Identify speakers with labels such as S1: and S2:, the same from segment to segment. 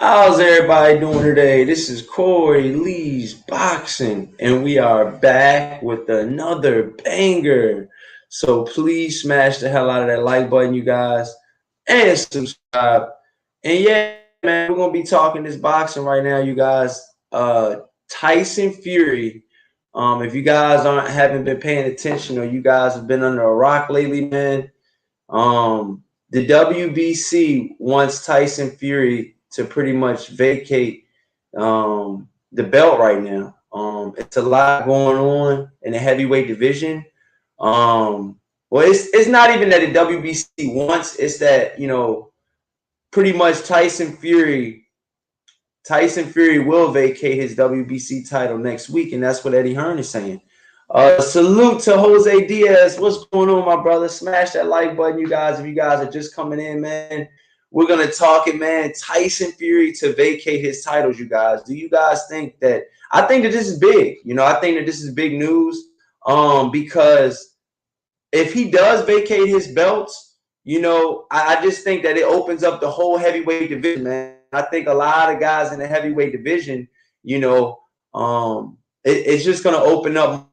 S1: How's everybody doing today? This is Corey Lee's Boxing, and we are back with another banger. So please smash the hell out of that like button, you guys, and subscribe. And yeah, man, we're gonna be talking this boxing right now, you guys. Tyson Fury. If you guys haven't been paying attention or you guys have been under a rock lately, man, the WBC wants Tyson Fury to pretty much vacate the belt right now. It's a lot going on in the heavyweight division. Well, it's not even that the WBC wants; it's that pretty much Tyson Fury will vacate his WBC title next week, and that's what Eddie Hearn is saying. Salute to Jose Diaz. What's going on, my brother? Smash that like button, you guys. If you guys are just coming in, man, we're going to talk it, man. Tyson Fury to vacate his titles, you guys. Do you guys think that? I think that this is big. I think that this is big news because if he does vacate his belts, I just think that it opens up the whole heavyweight division, man. I think a lot of guys in the heavyweight division, it's just going to open up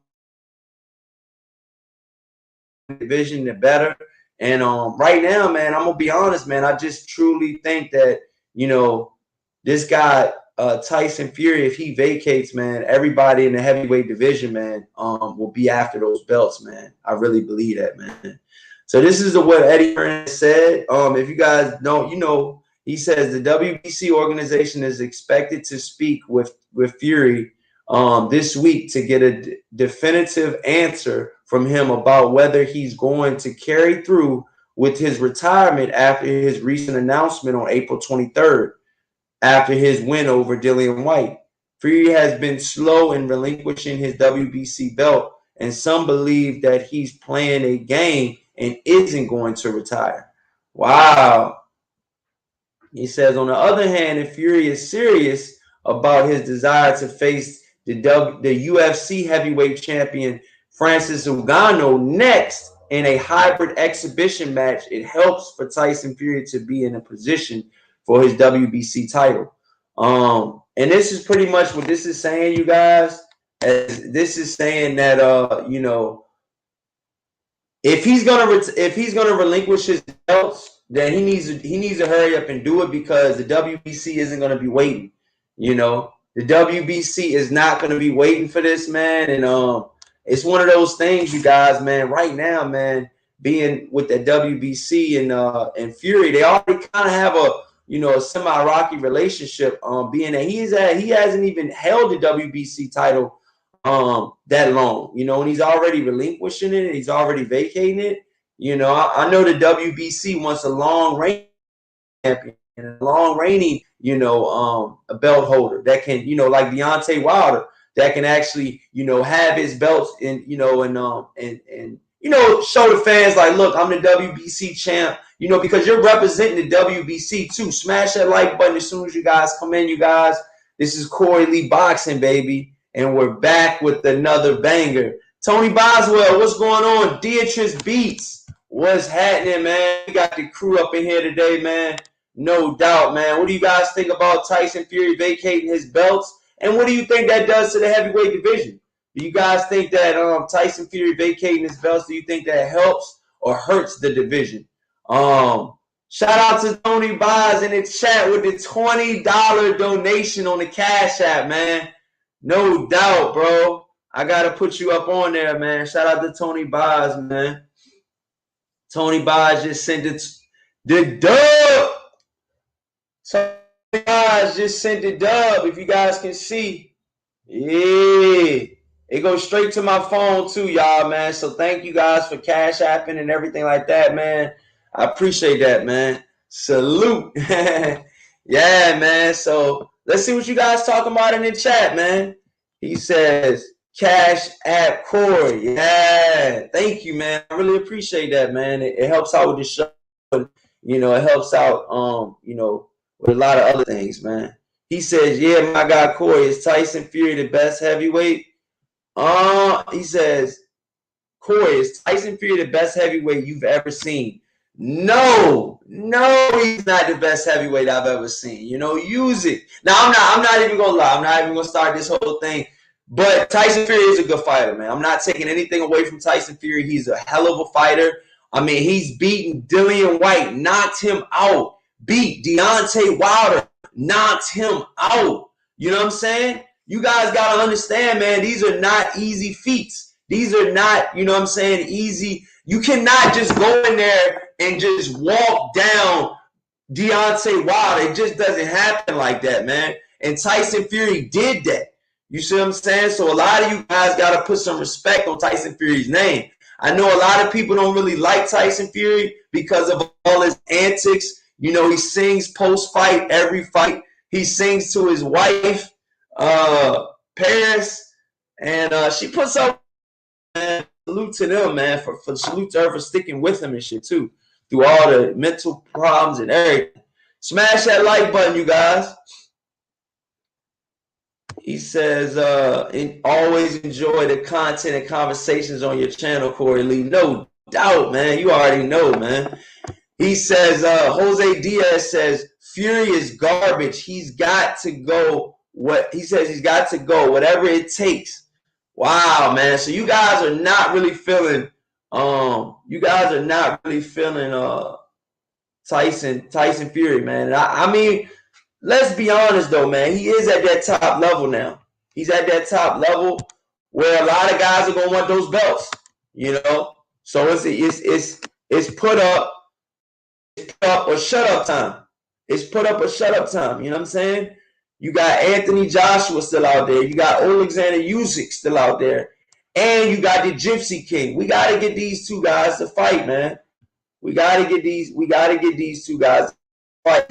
S1: division the better. And right now, man, I'm gonna be honest, man. I just truly think that this guy Tyson Fury, if he vacates, man, everybody in the heavyweight division, man, will be after those belts, man. I really believe that, man. So this is what Eddie Hearn said. If you guys don't, he says the WBC organization is expected to speak with Fury this week to get a definitive answer from him about whether he's going to carry through with his retirement after his recent announcement on April 23rd, after his win over Dillian White. Fury has been slow in relinquishing his WBC belt, and some believe that he's playing a game and isn't going to retire. Wow. He says, on the other hand, if Fury is serious about his desire to face the UFC heavyweight champion Francis Uganda next in a hybrid exhibition match, it helps for Tyson Fury to be in a position for his WBC title. And this is pretty much what this is saying, you guys. This is saying that if he's gonna relinquish his belts, then he needs to hurry up and do it, because the WBC isn't gonna be waiting. The WBC is not gonna be waiting for this, man. And it's one of those things, you guys, man. Right now, man, being with the WBC and Fury, they already kind of have a semi-rocky relationship. Being that he hasn't even held the WBC title that long, and he's already relinquishing it, and he's already vacating it. I know the WBC wants a long reign champion and a long reigning, a belt holder that can, like Deontay Wilder, that can actually, have his belts and show the fans like, look, I'm the WBC champ, because you're representing the WBC too. Smash that like button as soon as you guys come in, you guys. This is Corey Lee Boxing, baby. And we're back with another banger. Tony Boswell, what's going on? Beatrice Beats, what's happening, man? We got the crew up in here today, man. No doubt, man. What do you guys think about Tyson Fury vacating his belts? And what do you think that does to the heavyweight division? Do you guys think that Tyson Fury vacating his belts, do you think that helps or hurts the division? Shout out to Tony Boz in the chat with the $20 donation on the Cash App, man. No doubt, bro. I got to put you up on there, man. Shout out to Tony Boz, man. Tony Boz just sent it. The dub. Tony Boz just sent the dub, if you guys can see. Yeah. It goes straight to my phone, too, y'all, man. So thank you guys for Cash Apping and everything like that, man. I appreciate that, man. Salute. Yeah, man. So let's see what you guys talking about in the chat, man. He says, Cash App Corey. Yeah. Thank you, man. I really appreciate that, man. It helps out with the show. It helps out, with a lot of other things, man. He says, yeah, my guy Corey, is Tyson Fury the best heavyweight? He says, Corey, is Tyson Fury the best heavyweight you've ever seen? No, No, he's not the best heavyweight I've ever seen. You know, use it. Now, I'm not even gonna lie. I'm not even gonna start this whole thing. But Tyson Fury is a good fighter, man. I'm not taking anything away from Tyson Fury. He's a hell of a fighter. I mean, he's beaten Dillian White, knocked him out. Beat Deontay Wilder, knocked him out. You know what I'm saying? You guys gotta understand, man. These are not easy feats. These are not, you know what I'm saying, easy. You cannot just go in there and just walk down Deontay Wilder. It just doesn't happen like that, man. And Tyson Fury did that. You see what I'm saying? So a lot of you guys got to put some respect on Tyson Fury's name. I know a lot of people don't really like Tyson Fury because of all his antics. You know, he sings post-fight, every fight. He sings to his wife, Paris, and she puts up, man. Salute to them, man, for salute to her for sticking with him and shit, too, through all the mental problems and everything. Smash that like button, you guys. He says, always enjoy the content and conversations on your channel, Corey Lee. No doubt, man. You already know, man. He says, Jose Diaz says, Fury is garbage. He's got to go. He says he's got to go, whatever it takes. Wow, man. So you guys are not really feeling, Tyson Fury, man. I mean, let's be honest, though, man. He is at that top level now. He's at that top level where a lot of guys are gonna want those belts, you know. So it's put up or shut up time. It's put up or shut up time. You know what I'm saying? You got Anthony Joshua still out there. You got Alexander Usyk still out there, and you got the Gypsy King. We got to get these two guys to fight, man. We got to get these two guys to fight.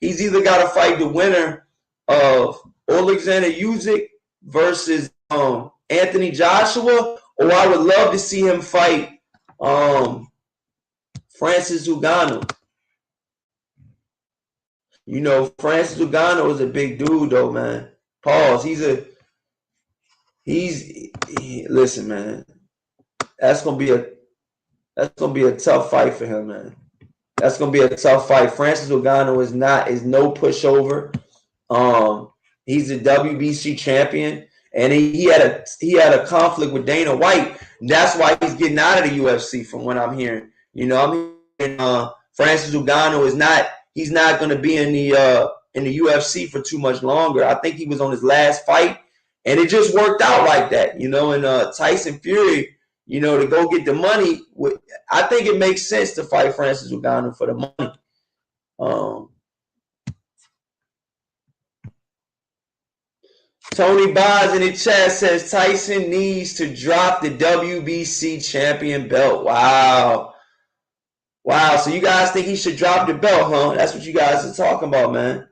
S1: He's either got to fight the winner of Alexander Usyk versus Anthony Joshua, or I would love to see him fight Francis Uganda. You know, Francis Uganda is a big dude, though, man. Pause. Listen, man. That's gonna be a tough fight for him, man. That's gonna be a tough fight. Francis Uganda is no pushover. He's a WBC champion, and he had a conflict with Dana White. That's why he's getting out of the UFC, from what I'm hearing. You know, I mean, Francis Uganda he's not going to be in the UFC for too much longer. I think he was on his last fight, and it just worked out like that, you know. And Tyson Fury, you know, to go get the money, I think it makes sense to fight Francis Uganda for the money. Tony Boz in the chat says Tyson needs to drop the WBC champion belt. Wow. So you guys think he should drop the belt, huh? That's what you guys are talking about, man.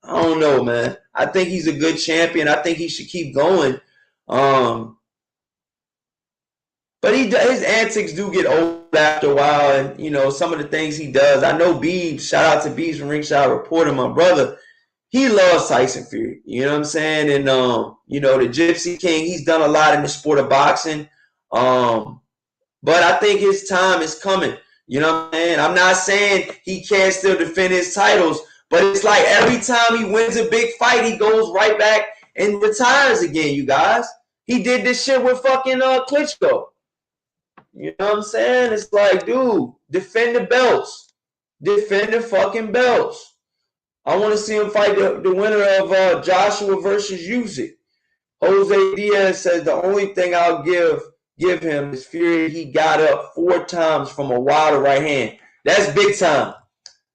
S1: I don't know, man. I think he's a good champion. I think he should keep going. But his antics do get old after a while, and you know some of the things he does. I know Beebs. Shout out to Beebs from Ringside Reporter, my brother. He loves Tyson Fury. You know what I'm saying? And you know, the Gypsy King. He's done a lot in the sport of boxing. But I think his time is coming. You know what I'm saying? I'm not saying he can't still defend his titles, but it's like every time he wins a big fight, he goes right back and retires again, you guys. He did this shit with fucking Klitschko. You know what I'm saying? It's like, dude, defend the belts. Defend the fucking belts. I want to see him fight the winner of Joshua versus Usyk. Jose Diaz says the only thing I'll give him is Fury. He got up 4 times from a Wilder right hand. That's big time.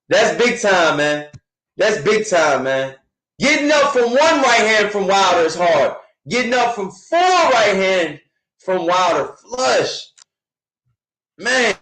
S1: That's big time, man. That's big time, man. Getting up from 1 right hand from Wilder is hard. Getting up from 4 right hand from Wilder, flush. Man,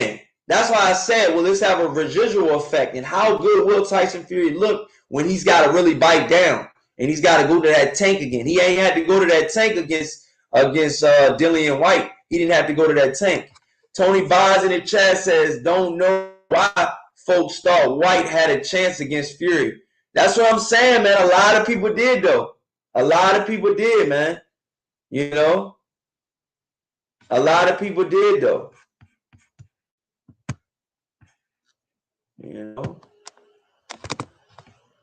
S1: that's why I said, will this have a residual effect? And how good will Tyson Fury look when he's got to really bite down and he's got to go to that tank again? He ain't had to go to that tank against Dillian White. He didn't have to go to that tank. Tony Bonds in the chat says, don't know why folks thought White had a chance against Fury. That's what I'm saying, man. A lot of people did, though. A lot of people did, man. You know? A lot of people did, though. You know,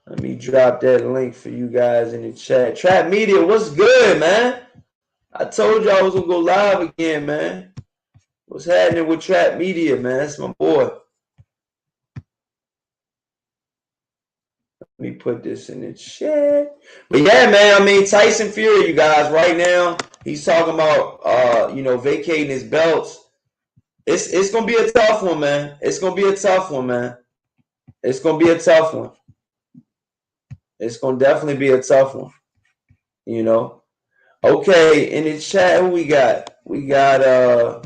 S1: let me drop that link for you guys in the chat. Trap Media, what's good, man? I told you I was gonna go live again, man. What's happening with Trap Media, man? That's my boy. Let me put this in the chat. But yeah, man, I mean, Tyson Fury, you guys, right now, he's talking about, vacating his belts. It's going to be a tough one, man. It's going to be a tough one, man. It's going to be a tough one. It's going to definitely be a tough one, you know. Okay, in the chat, who we got? We got the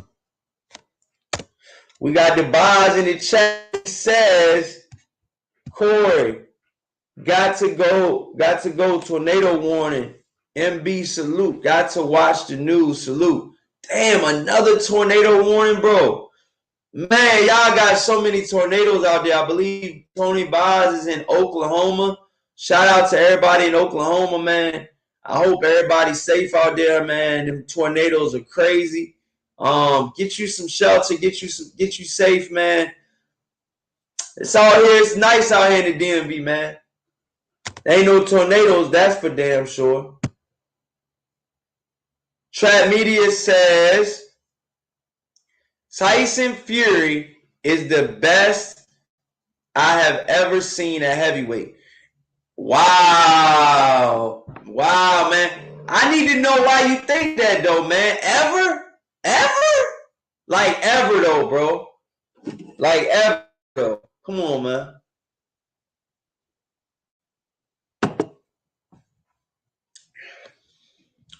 S1: Boz in the chat. It says, Corey, got to go, tornado warning. MB salute. Got to watch the news. Salute. Damn, another tornado warning, bro. Man, y'all got so many tornadoes out there. I believe Tony Boz is in Oklahoma. Shout out to everybody in Oklahoma, man. I hope everybody's safe out there, man. Them tornadoes are crazy. Get you some shelter, get you safe, man. It's all here. It's nice out here in the DMV, man. There ain't no tornadoes, that's for damn sure. Trap Media says Tyson Fury is the best I have ever seen at heavyweight. Wow. Wow, man. I need to know why you think that, though, man. Ever? Like, ever, though, bro. Like, ever, though. Come on, man.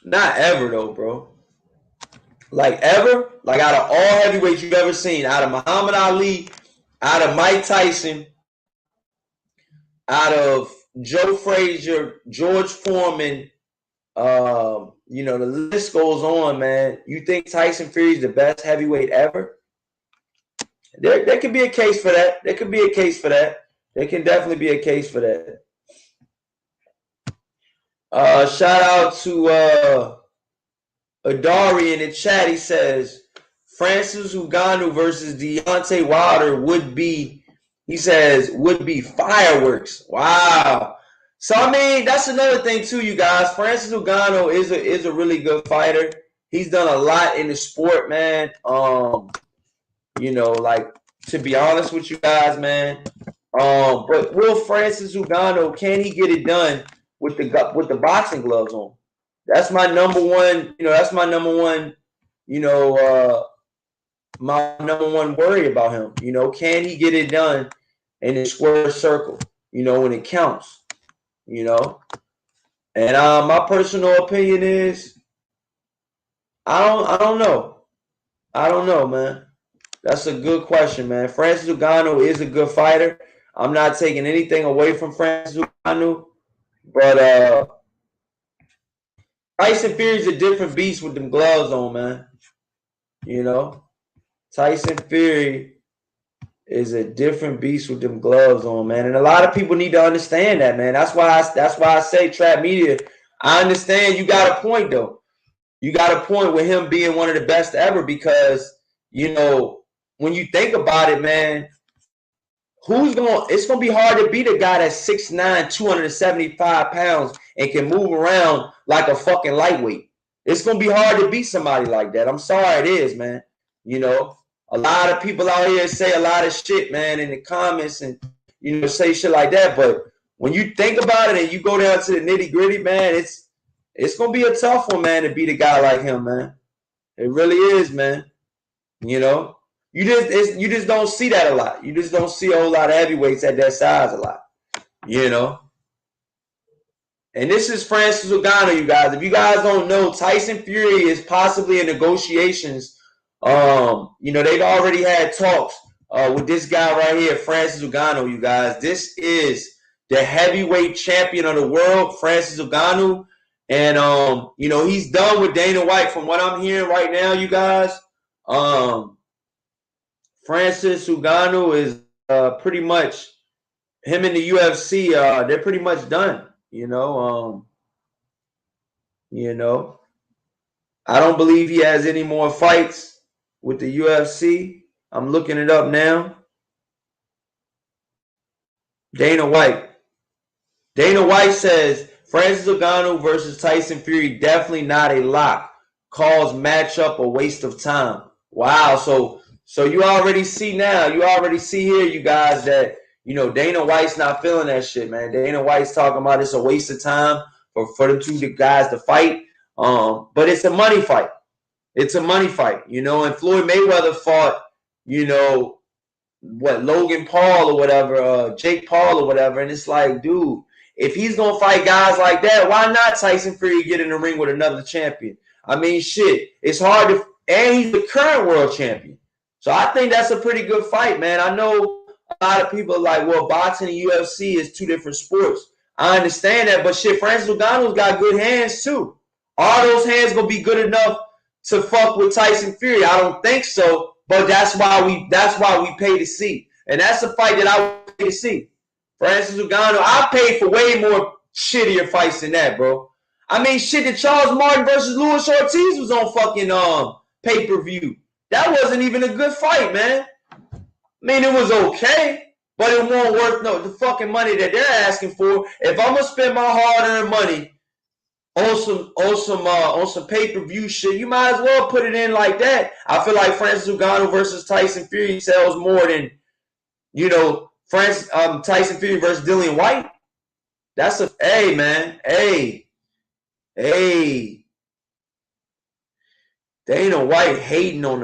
S1: Not ever, though, bro. Like, ever? Like, out of all heavyweights you've ever seen, out of Muhammad Ali, out of Mike Tyson, out of Joe Frazier, George Foreman, the list goes on, man. You think Tyson Fury is the best heavyweight ever? There could be a case for that. There could be a case for that. There can definitely be a case for that. Shout out to Adari in the chat. He says Francis Ngannou versus Deontay Wilder would be fireworks. Wow. So I mean, that's another thing too, you guys. Francis Ngannou is a really good fighter. He's done a lot in the sport, man. To be honest with you guys, man. But will Francis Ngannou, can he get it done with the boxing gloves on? That's my number one. My number one worry about him. Can he get it done in the square circle? When it counts. And my personal opinion is, I don't know. I don't know, man. That's a good question, man. Francis Ngannou is a good fighter. I'm not taking anything away from Francis Ngannou, but Tyson Fury's a different beast with them gloves on, man. Tyson Fury is a different beast with them gloves on, man. And a lot of people need to understand that, man. That's why I say Trap Media. I understand you got a point, though. You got a point with him being one of the best ever because, when you think about it, man, it's going to be hard to beat a guy that's 6'9", 275 pounds and can move around like a fucking lightweight. It's going to be hard to beat somebody like that. I'm sorry it is, man. A lot of people out here say a lot of shit, man, in the comments and, say shit like that. But when you think about it and you go down to the nitty gritty, man, it's going to be a tough one, man, to beat a guy like him, man. It really is, man. You just don't see that a lot. You just don't see a whole lot of heavyweights at that size a lot. And this is Francis Ngannou, you guys. If you guys don't know, Tyson Fury is possibly in negotiations. They've already had talks with this guy right here, Francis Ngannou, you guys. This is the heavyweight champion of the world, Francis Ngannou. And, he's done with Dana White from what I'm hearing right now, you guys. Francis Ngannou is pretty much, him in the UFC, they're pretty much done, I don't believe he has any more fights with the UFC. I'm looking it up now. Dana White. Dana White says Francis Ngannou versus Tyson Fury definitely not a lock. Calls matchup a waste of time. Wow. So you already see now. You already see here, you guys, that Dana White's not feeling that shit, man. Dana White's talking about it's a waste of time for the two guys to fight. But it's a money fight. It's a money fight, and Floyd Mayweather fought, Logan Paul or whatever, Jake Paul or whatever, and it's like, dude, if he's gonna fight guys like that, why not Tyson Fury get in the ring with another champion? I mean, shit, it's hard to, and he's the current world champion. So I think that's a pretty good fight, man. I know a lot of people are like, well, boxing and UFC is two different sports. I understand that, but shit, Francis Ngannou's got good hands too. Are those hands gonna be good enough to fuck with Tyson Fury? I don't think so, but that's why we pay to see, and that's a fight that I would pay to see. Francis Ngannou, I paid for way more shittier fights than that, bro. I mean, shit, that Charles Martin versus Luis Ortiz was on fucking pay-per-view. That wasn't even a good fight, man. I mean, it was okay, but it won't worth the fucking money that they're asking for. If I'm gonna spend my hard-earned money on some pay-per-view shit, you might as well put it in like that. I feel like Francis Ngannou versus Tyson Fury sells more than, Tyson Fury versus Dillian White. That's a man. Dana White hating on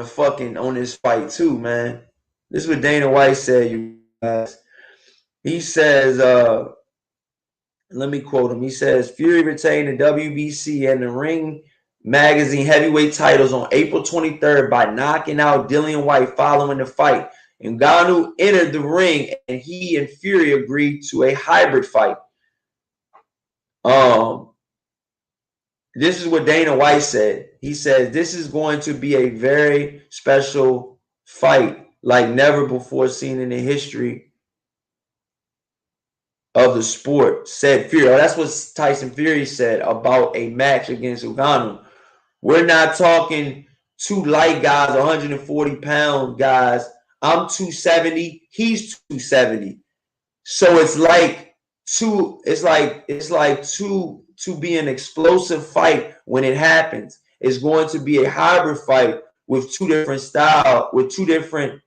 S1: this fight too, man. This is what Dana White said, you guys. He says, let me quote him. He says, Fury retained the WBC and the Ring Magazine heavyweight titles on April 23rd by knocking out Dillian White following the fight. Ngannou entered the ring and he and Fury agreed to a hybrid fight. This is what Dana White said. He said, this is going to be a very special fight like never before seen in the history of the sport, said Fury. That's what Tyson Fury said about a match against Uganda. We're not talking two light guys, 140-pound guys. I'm 270. He's 270. So it's like two be an explosive fight when it happens. It's going to be a hybrid fight with two different styles, with two different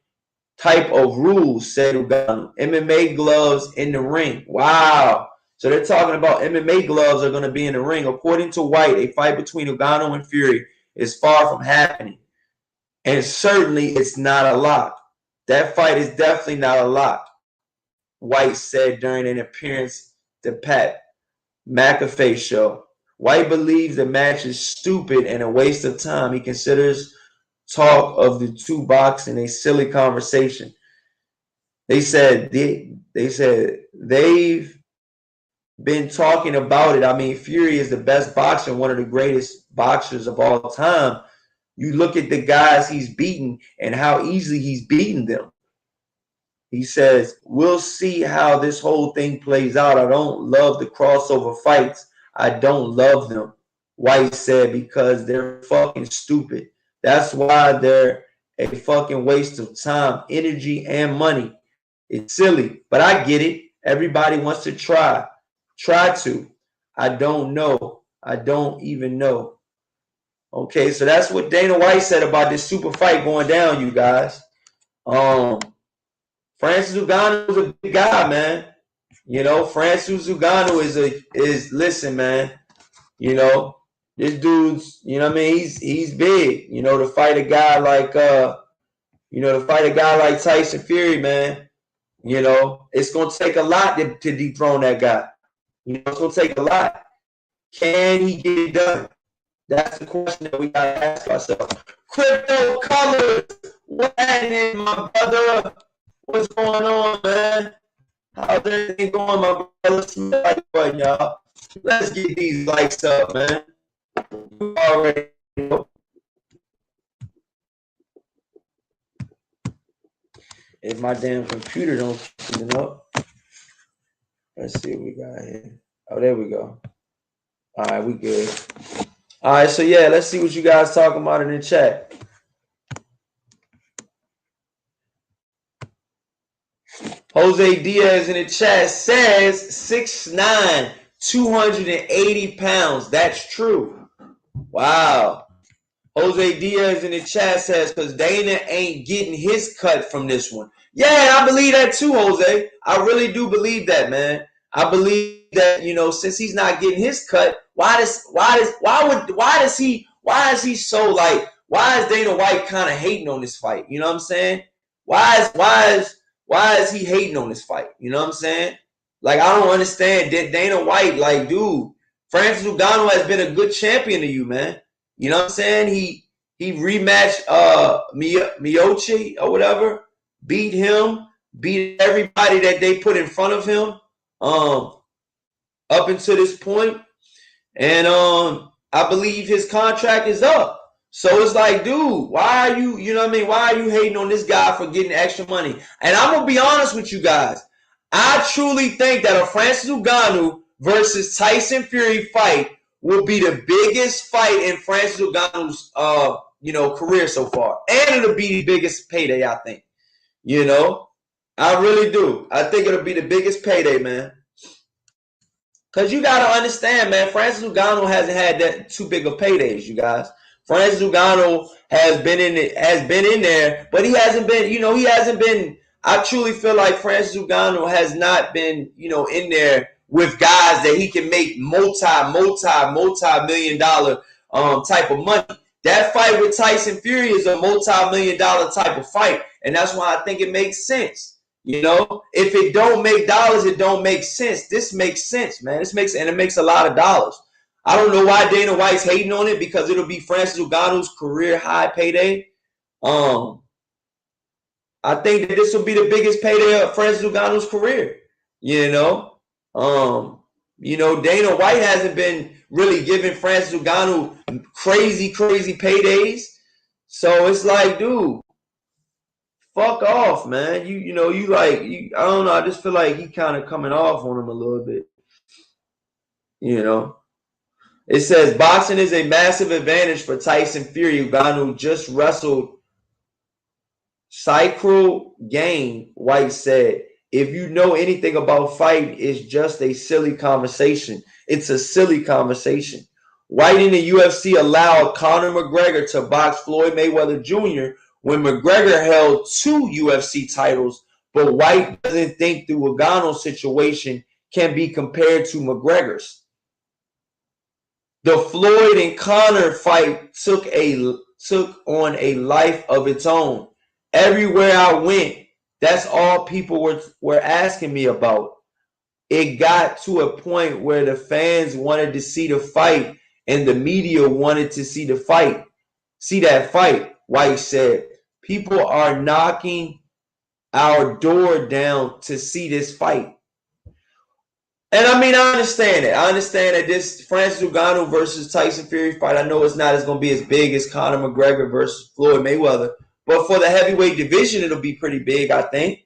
S1: type of rules, said Uganda. MMA gloves in the ring. Wow. So they're talking about MMA gloves are going to be in the ring. According to White, a fight between Uganda and Fury is far from happening. And certainly it's not a lock. That fight is definitely not a lock, White said during an appearance to Pat McAfee show. White believes the match is stupid and a waste of time. He considers talk of the two boxing a silly conversation. They said they've been talking about it. I mean, Fury is the best boxer, one of the greatest boxers of all time. You look at the guys he's beaten and how easily he's beaten them. He says, we'll see how this whole thing plays out. I don't love the crossover fights. I don't love them, White said, because they're fucking stupid. That's why they're a fucking waste of time, energy, and money. It's silly, but I get it. Everybody wants to try. Try to. I don't know. I don't even know. Okay, so that's what Dana White said about this super fight going down, you guys. Francis Ngannou is a big guy, man. Francis Ngannou is listen, man. This dude's, he's big. To fight a guy like Tyson Fury, man. It's gonna take a lot to dethrone that guy. It's gonna take a lot. Can he get it done? That's the question that we gotta ask ourselves. Crypto Colors, what's happening, my brother? What's going on, man? How's everything going, my brother? Let's like button, y'all. Let's get these likes up, man. You already know. If my damn computer don't keep it up. Let's see what we got here. Oh, there we go. All right, we good. All right, so yeah, let's see what you guys talking about in the chat. Jose Diaz in the chat says 6'9", 280 pounds. That's true. Wow. Jose Diaz in the chat says, because Dana ain't getting his cut from this one. Yeah, I believe that too, Jose. I really do believe that, man. I believe that, since he's not getting his cut, why is Dana White kind of hating on this fight? You know what I'm saying? Why is he hating on this fight? You know what I'm saying? Like, I don't understand. Dana White, like, dude, Francis Ngannou has been a good champion to you, man. You know what I'm saying? He rematched Miocic or whatever, beat him, beat everybody that they put in front of him up until this point. And I believe his contract is up. So it's like, dude, why are you, why are you hating on this guy for getting extra money? And I'm going to be honest with you guys. I truly think that a Francis Ngannou versus Tyson Fury fight will be the biggest fight in Francis Ngannou's career so far. And it'll be the biggest payday, I think. I really do. I think it'll be the biggest payday, man. Because you got to understand, man, Francis Ngannou hasn't had that too big of paydays, you guys. Francis Ngannou has been in there, but he hasn't been, I truly feel like Francis Ngannou has not been, in there with guys that he can make multi-million dollar type of money. That fight with Tyson Fury is a multi-million dollar type of fight, and that's why I think it makes sense. If it don't make dollars, it don't make sense. This makes sense, man. It makes a lot of dollars. I don't know why Dana White's hating on it, because it'll be Francis Ngannou's career high payday. I think that this will be the biggest payday of Francis Ngannou's career. Dana White hasn't been really giving Francis Ngannou crazy paydays. So it's like, dude, fuck off, man. I don't know. I just feel like he kind of coming off on him a little bit. It says boxing is a massive advantage for Tyson Fury. Ngannou just wrestled Cycral Game, White said. If you know anything about fighting, it's just a silly conversation. It's a silly conversation. White in the UFC allowed Conor McGregor to box Floyd Mayweather Jr. when McGregor held 2 UFC titles, but White doesn't think the Lugano situation can be compared to McGregor's. The Floyd and Conor fight took on a life of its own. Everywhere I went, that's all people were asking me about. It got to a point where the fans wanted to see the fight and the media wanted to see that fight, White said. People are knocking our door down to see this fight. And I understand it. I understand that this Francis Ngannou versus Tyson Fury fight, I know it's not going to be as big as Conor McGregor versus Floyd Mayweather. But for the heavyweight division, it'll be pretty big, I think.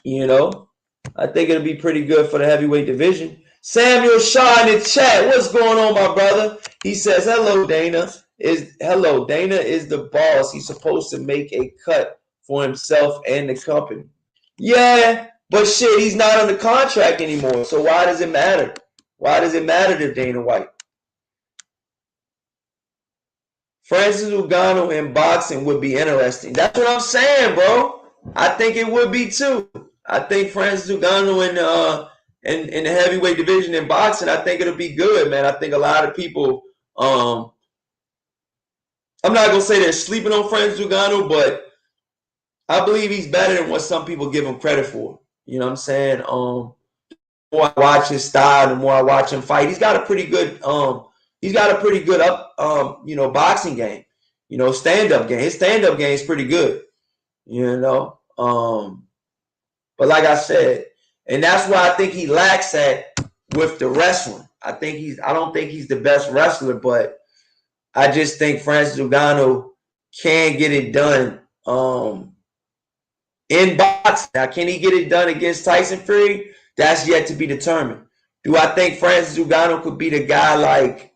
S1: I think it'll be pretty good for the heavyweight division. Samuel Shaw in the chat. What's going on, my brother? He says, hello, Dana. Dana is the boss. He's supposed to make a cut for himself and the company. Yeah, but shit, he's not under contract anymore. So why does it matter? Why does it matter to Dana White? Francis Ngannou in boxing would be interesting. That's what I'm saying, bro. I think it would be too. I think Francis Ngannou in the heavyweight division in boxing, I think it'll be good, man. I think a lot of people, I'm not going to say they're sleeping on Francis Ngannou, but I believe he's better than what some people give him credit for. You know what I'm saying? The more I watch his style, the more I watch him fight, he's got a pretty good boxing game, stand-up game. His stand-up game is pretty good, but like I said, and that's why I think he lacks at with the wrestling. I don't think he's the best wrestler, but I just think Francis Ngannou can get it done in boxing. Now, can he get it done against Tyson Fury? That's yet to be determined. Do I think Francis Ngannou could beat a guy like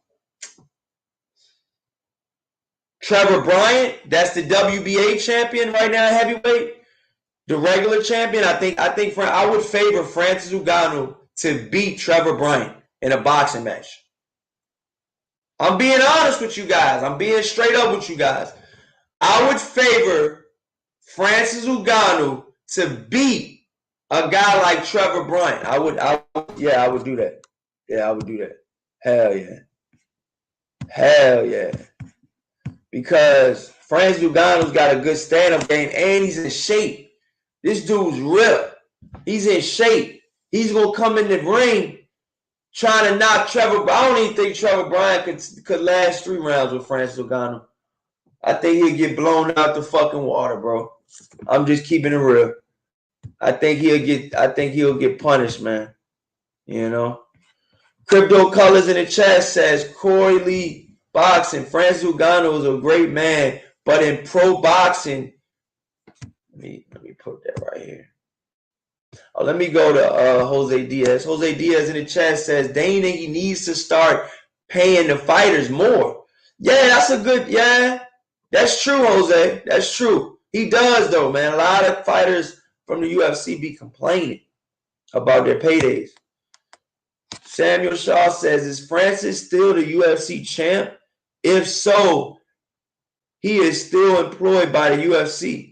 S1: Trevor Bryant? That's the WBA champion right now, heavyweight. The regular champion, I would favor Francis Ngannou to beat Trevor Bryant in a boxing match. I'm being honest with you guys. I'm being straight up with you guys. I would favor Francis Ngannou to beat a guy like Trevor Bryant. I would do that. Yeah, I would do that. Hell yeah. Hell yeah. Because Francis Ngannou's got a good stand-up game and he's in shape. This dude's ripped. He's in shape. He's going to come in the ring trying to knock Trevor. I don't even think Trevor Bryant could last 3 rounds with Francis Ngannou. I think he'll get blown out the fucking water, bro. I'm just keeping it real. I think he'll get punished, man. You know? Crypto Colors in the chat says Corey Lee boxing. Francis Ngannou is a great man, but in pro boxing, let me put that right here. Oh, let me go to Jose Diaz. Jose Diaz in the chat says Dana, he needs to start paying the fighters more. Yeah, that's true, Jose. That's true. He does though, man. A lot of fighters from the UFC be complaining about their paydays. Samuel Shaw says, is Francis still the UFC champ? If so, he is still employed by the UFC.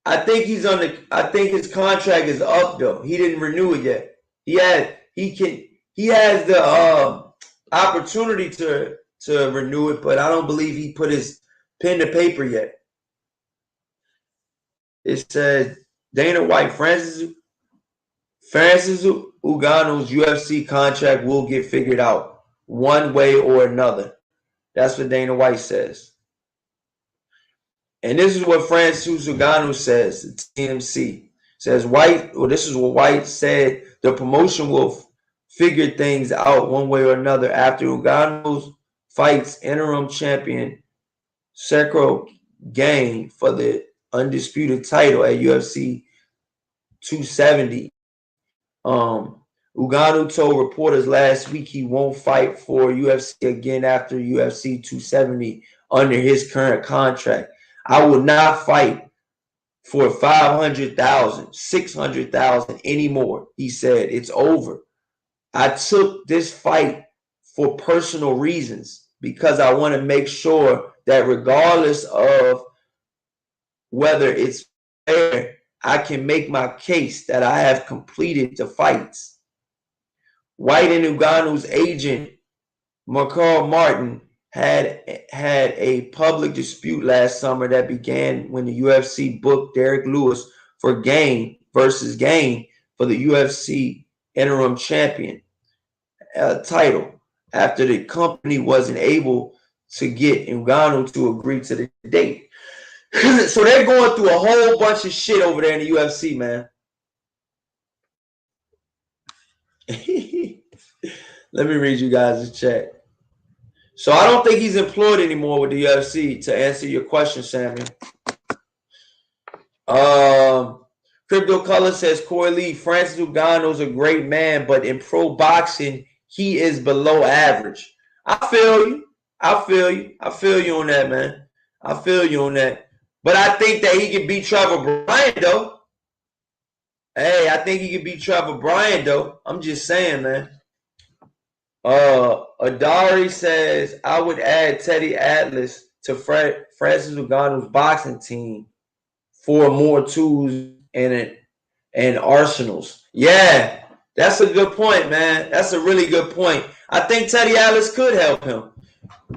S1: I think his contract is up though. He didn't renew it yet. He has the opportunity to renew it, but I don't believe he put his pen to paper yet. It said Dana White, Francis Ngannou's UFC contract will get figured out one way or another. That's what Dana White says. And this is what Francis Ngannou says, TMC. Says this is what White said, the promotion will figure things out one way or another after Ngannou fights interim champion Sekro Gang for the undisputed title at UFC 270. Uganda told reporters last week he won't fight for UFC again after UFC 270 under his current contract. I will not fight for 500,000, 600,000 anymore. He said, it's over. I took this fight for personal reasons because I want to make sure that regardless of whether it's fair, I can make my case that I have completed the fights. White and Ugandou's agent, McCall Martin, had a public dispute last summer that began when the UFC booked Derek Lewis for Game versus Game for the UFC interim champion title after the company wasn't able to get Ngannou to agree to the date. So they're going through a whole bunch of shit over there in the UFC, man. Let me read you guys' chat. So I don't think he's employed anymore with the UFC, to answer your question, Samuel. Crypto Color says, Corey Lee, Francis Ngannou is a great man, but in pro boxing, he is below average. I feel you. I feel you on that, man. I feel you on that. But I think that he can beat Trevor Bryant, though. Hey, I think he can beat Trevor Bryant, though. I'm just saying, man. Adari says, I would add Teddy Atlas to Francis Ngannou's boxing team for more tools and arsenals. Yeah, that's a good point, man. That's a really good point. I think Teddy Atlas could help him,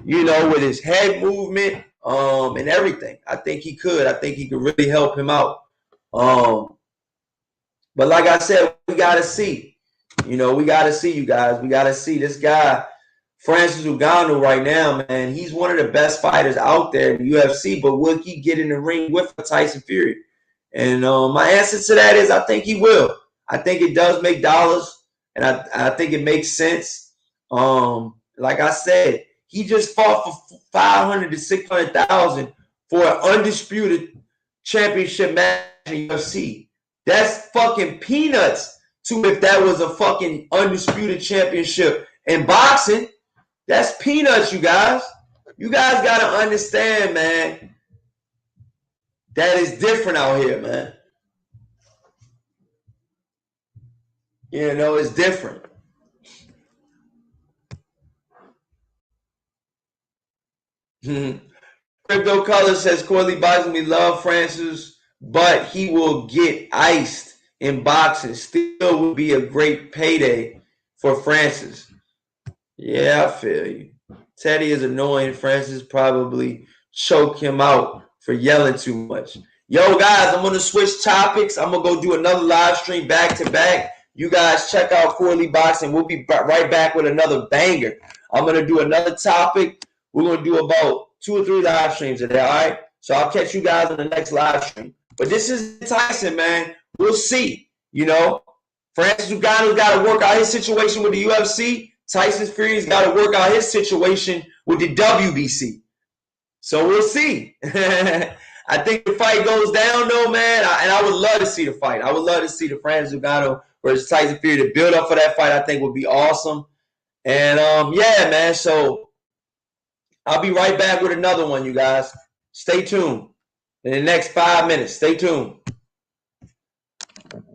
S1: with his head movement and everything. I think he could. I think he could really help him out. But like I said, we got to see. We got to see, you guys. We got to see this guy, Francis Ngannou, right now, man. He's one of the best fighters out there in the UFC, but will he get in the ring with Tyson Fury? And my answer to that is I think he will. I think it does make dollars, and I think it makes sense. Like I said, he just fought for 500 to 600,000 for an undisputed championship match in the UFC. That's fucking peanuts. To if that was a fucking undisputed championship in boxing. That's peanuts, you guys. You guys got to understand, man. That is different out here, man. You know, it's different. Crypto Color says Corley boxing. We love Francis, but he will get iced in boxing. Still would be a great payday for Francis. Yeah, I feel you. Teddy is annoying. Francis probably choke him out for yelling too much. Yo, guys, I'm going to switch topics. I'm going to go do another live stream back to back. You guys check out Corley Boxing. We'll be right back with another banger. I'm going to do another topic. We're going to do about 2 or 3 live streams today, all right? So I'll catch you guys in the next live stream. But this is Tyson, man. We'll see. You know, Francis Uganda got to work out his situation with the UFC. Tyson Fury's got to work out his situation with the WBC. So we'll see. I think the fight goes down, though, man. And I would love to see the fight. I would love to see the Francis Uganda versus Tyson Fury. The build up for that fight, I think, would be awesome. And, yeah, man. So I'll be right back with another one, you guys. Stay tuned. In the next 5 minutes, stay tuned.